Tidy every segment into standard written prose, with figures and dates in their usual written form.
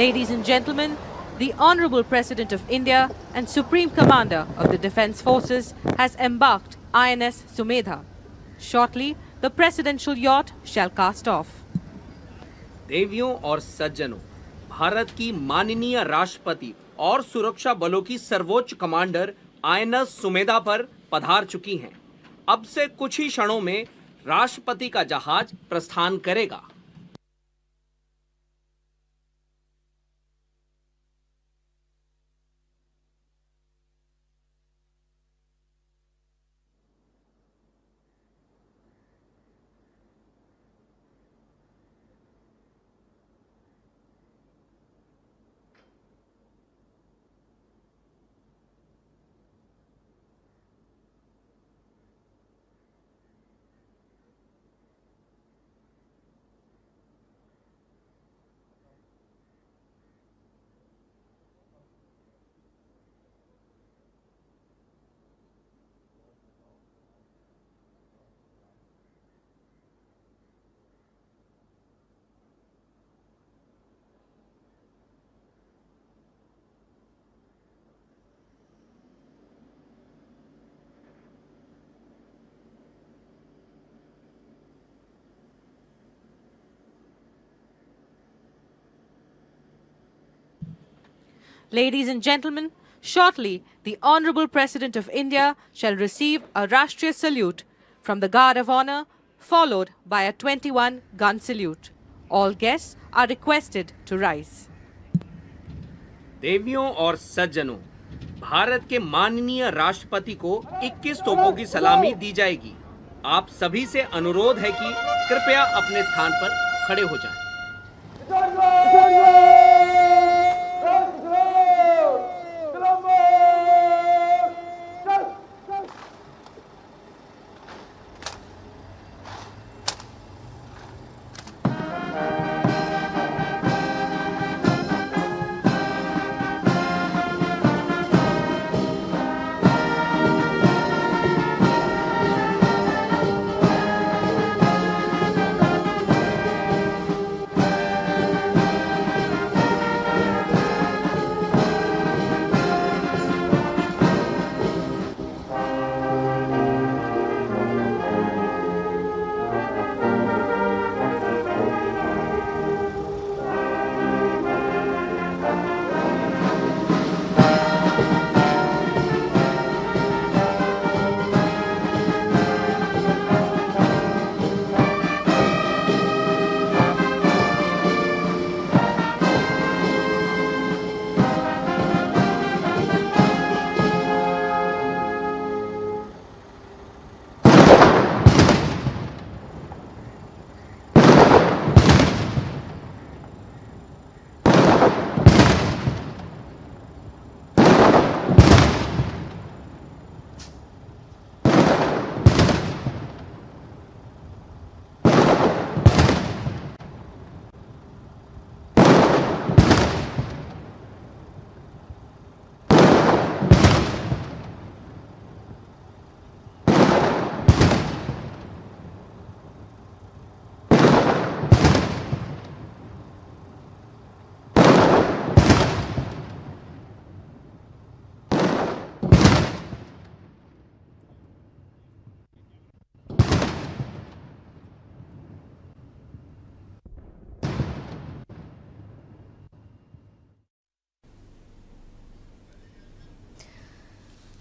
Ladies and gentlemen, the Honorable President of India and Supreme Commander of the Defence Forces has embarked INS Sumedha. Shortly, the presidential yacht shall cast off. देवियों और सज्जनों, भारत की माननीय राष्ट्रपति और सुरक्षा बलों की सर्वोच्च कमांडर आईएनएस सुमेधा पर पधार चुकी हैं। अब से कुछ ही क्षणों में राष्ट्रपति का जहाज प्रस्थान करेगा। Ladies and gentlemen, shortly the Honorable President of India shall receive a Rashtriya salute from the Guard of Honor, followed by a 21-gun salute. All guests are requested to rise. देवियों और सज्जनों, भारत के माननीय राष्ट्रपति को 21 तोपों की सलामी दी जाएगी। आप सभी से अनुरोध है कि कृपया अपने स्थान पर खड़े हो जाएं।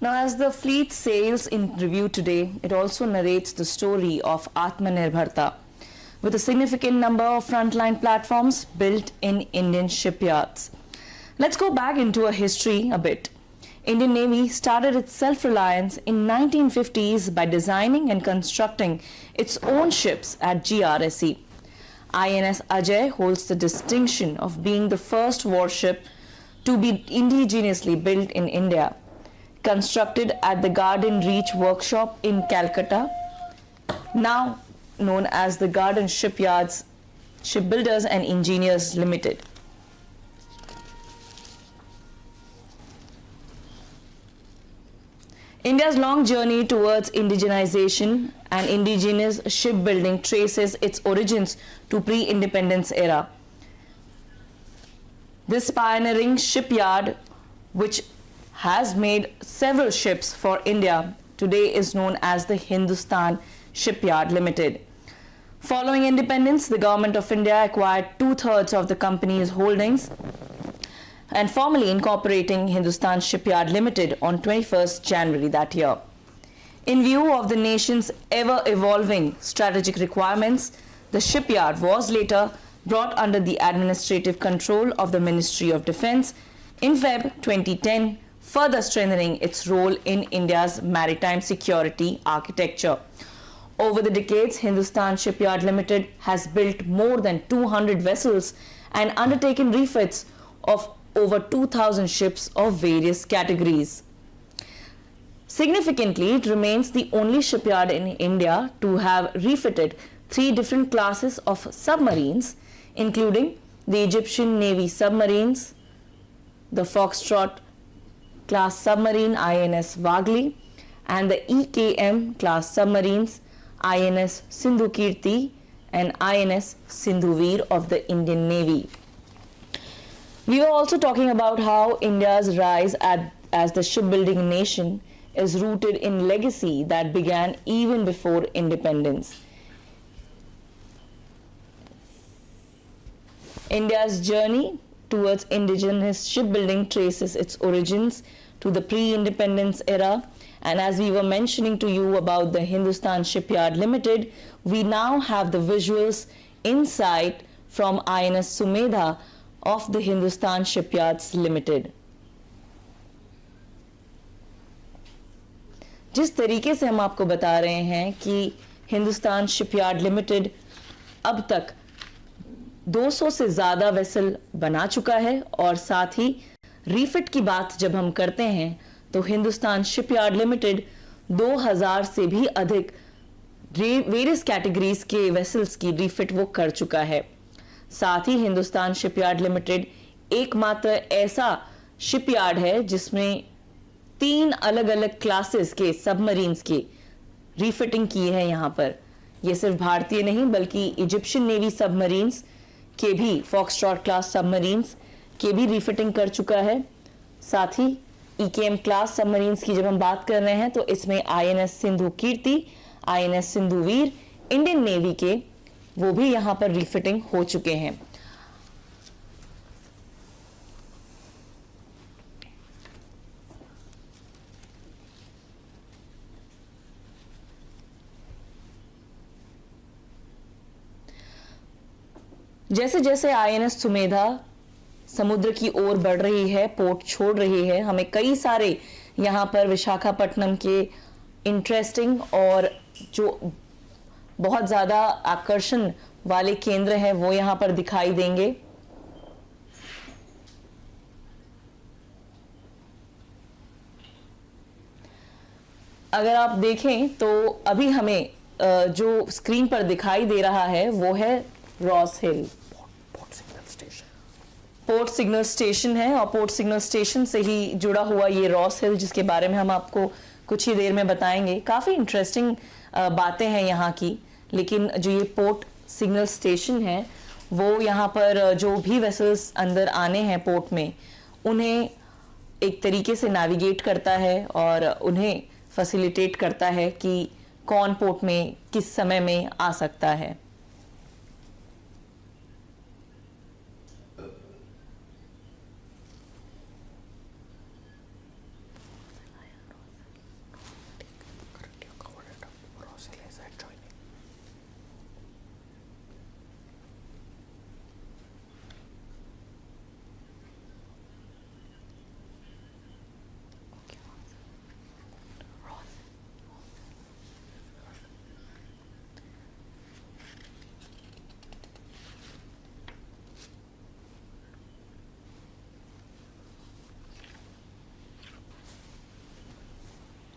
Now, as the fleet sails in review today, it also narrates the story of Atmanirbharta, with a significant number of frontline platforms built in Indian shipyards. Let's go back into a history a bit. Indian Navy started its self-reliance in 1950s by designing and constructing its own ships at GRSE. INS Ajay holds the distinction of being the first warship to be indigenously built in India. Constructed at the Garden Reach Workshop in Calcutta, now known as the Garden Shipyards, Shipbuilders and Engineers Limited. India's long journey towards indigenization and indigenous shipbuilding traces its origins to pre-independence era. This pioneering shipyard, which has made several ships for India, today is known as the Hindustan Shipyard Limited. Following independence, the government of India acquired 2/3 of the company's holdings and formally incorporating Hindustan Shipyard Limited on 21st January that year. In view of the nation's ever-evolving strategic requirements, the shipyard was later brought under the administrative control of the Ministry of Defence in Feb 2010, further strengthening its role in India's maritime security architecture. Over the decades, Hindustan Shipyard Limited has built more than 200 vessels and undertaken refits of over 2,000 ships of various categories. Significantly, it remains the only shipyard in India to have refitted 3 different classes of submarines, including the Egyptian Navy submarines, the Foxtrot class submarine INS Wagli, and the EKM class submarines INS Sindhu Kirti and INS Sindhuveer of the Indian Navy. We were also talking about how India's rise as the shipbuilding nation is rooted in legacy that began even before independence. India's journey towards indigenous shipbuilding traces its origins to the pre-independence era, and as we were mentioning to you about the Hindustan Shipyard Limited, we now have the visuals inside from INS Sumedha of the Hindustan Shipyards Limited. जिस तरीके से हम आपको बता रहे हैं कि Hindustan shipyard limited अब तक 200 से ज़्यादा वेसल बना चुका है और साथ ही रीफिट की बात जब हम करते हैं तो हिंदुस्तान शिपयार्ड लिमिटेड 2000 से भी अधिक वेरियस कैटेगरीज के वेसल्स की रीफिट वो कर चुका है। साथ ही हिंदुस्तान शिपयार्ड लिमिटेड एकमात्र ऐसा शिपयार्ड है जिसमें 3 अलग अलग क्लासेस के सबमरीन्स की रीफिटिंग की है। यहाँ पर ये सिर्फ भारतीय नहीं बल्कि इजिप्शियन नेवी सबमरीन्स के भी, फॉक्सट्रॉट क्लास सबमरीन्स के भी रीफिटिंग कर चुका है। साथ ही ईकेएम क्लास सबमरीन्स की जब हम बात कर रहे हैं तो इसमें आईएनएस सिंधु कीर्ति, आईएनएस सिंधुवीर, इंडियन नेवी के वो भी यहाँ पर रीफिटिंग हो चुके हैं। जैसे जैसे आईएनएस सुमेधा समुद्र की ओर बढ़ रही है, पोर्ट छोड़ रही है, हमें कई सारे यहाँ पर विशाखापट्टनम के इंटरेस्टिंग और जो बहुत ज़्यादा आकर्षण वाले केंद्र हैं वो यहाँ पर दिखाई देंगे। अगर आप देखें तो अभी हमें जो स्क्रीन पर दिखाई दे रहा है वो है रॉस हिल पोर्ट सिग्नल स्टेशन है और पोर्ट सिग्नल स्टेशन से ही जुड़ा हुआ ये रॉस हिल जिसके बारे में हम आपको कुछ ही देर में बताएंगे। काफ़ी इंटरेस्टिंग बातें हैं यहाँ की, लेकिन जो ये पोर्ट सिग्नल स्टेशन है वो यहाँ पर जो भी वेसल्स अंदर आने हैं पोर्ट में उन्हें एक तरीके से नेविगेट करता है और उन्हें फैसिलिटेट करता है कि कौन पोर्ट में किस समय में आ सकता है।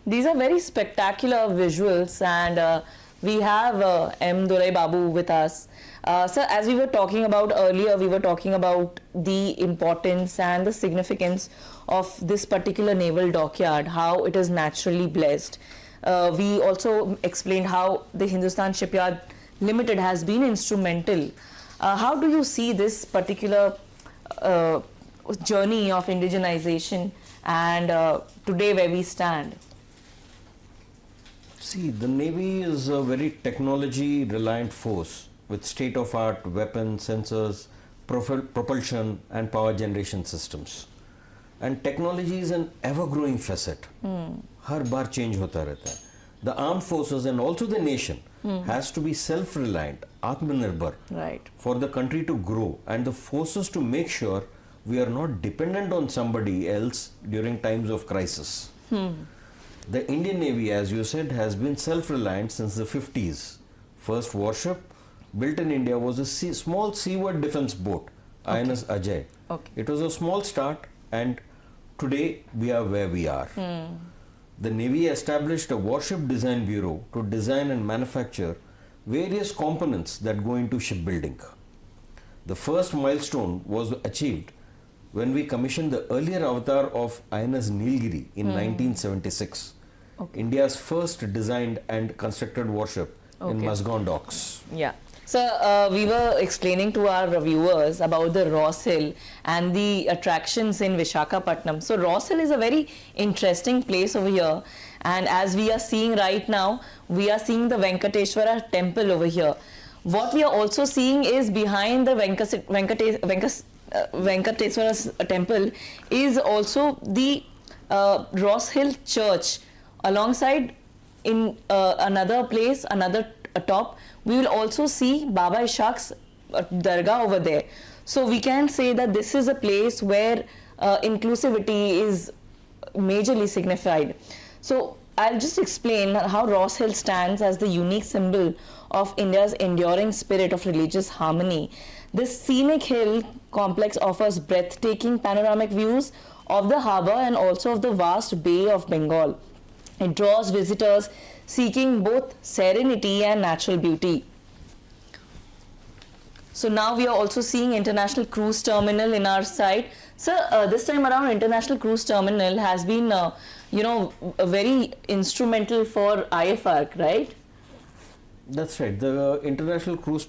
These are very spectacular visuals, and we have M. Durai Babu with us. Sir, as we were talking about earlier, we were talking about the importance and the significance of this particular naval dockyard, how it is naturally blessed. We also explained how the Hindustan Shipyard Limited has been instrumental. How do you see this particular journey of indigenization and today where we stand? See, the Navy is a very technology reliant force with state of art weapons, sensors, propulsion, and power generation systems. And technology is an ever growing facet. Her bar change होता रहता है. The armed forces and also the nation has to be self reliant, Atmanirbhar, Right. for the country to grow and the forces to make sure we are not dependent on somebody else during times of crisis. The Indian Navy, as you said, has been self-reliant since the 50s. First warship built in India was a small seaward defense boat, INS Ajay. Okay. It was a small start, and today we are where we are. The Navy established a warship design bureau to design and manufacture various components that go into shipbuilding. The first milestone was achieved when we commissioned the earlier avatar of INS Nilgiri in 1976, India's first designed and constructed warship in Mazgaon docks. Yeah. So we were explaining to our viewers about the Ross Hill and the attractions in Vishakhapatnam. So Ross Hill is a very interesting place over here, and as we are seeing right now, we are seeing the Venkateshwara temple over here. What we are also seeing is behind the Venkateswara's temple is also the Ross Hill Church. Alongside in another place, another top, we will also see Baba Ishaq's Dargah over there. So we can say that this is a place where inclusivity is majorly signified. So I'll just explain how Ross Hill stands as the unique symbol of India's enduring spirit of religious harmony. This scenic hill complex offers breathtaking panoramic views of the harbour and also of the vast Bay of Bengal. It draws visitors seeking both serenity and natural beauty. So now we are also seeing International Cruise Terminal in our side. Sir, this time around International Cruise Terminal has been, very instrumental for IFR, right? That's right. The International Cruise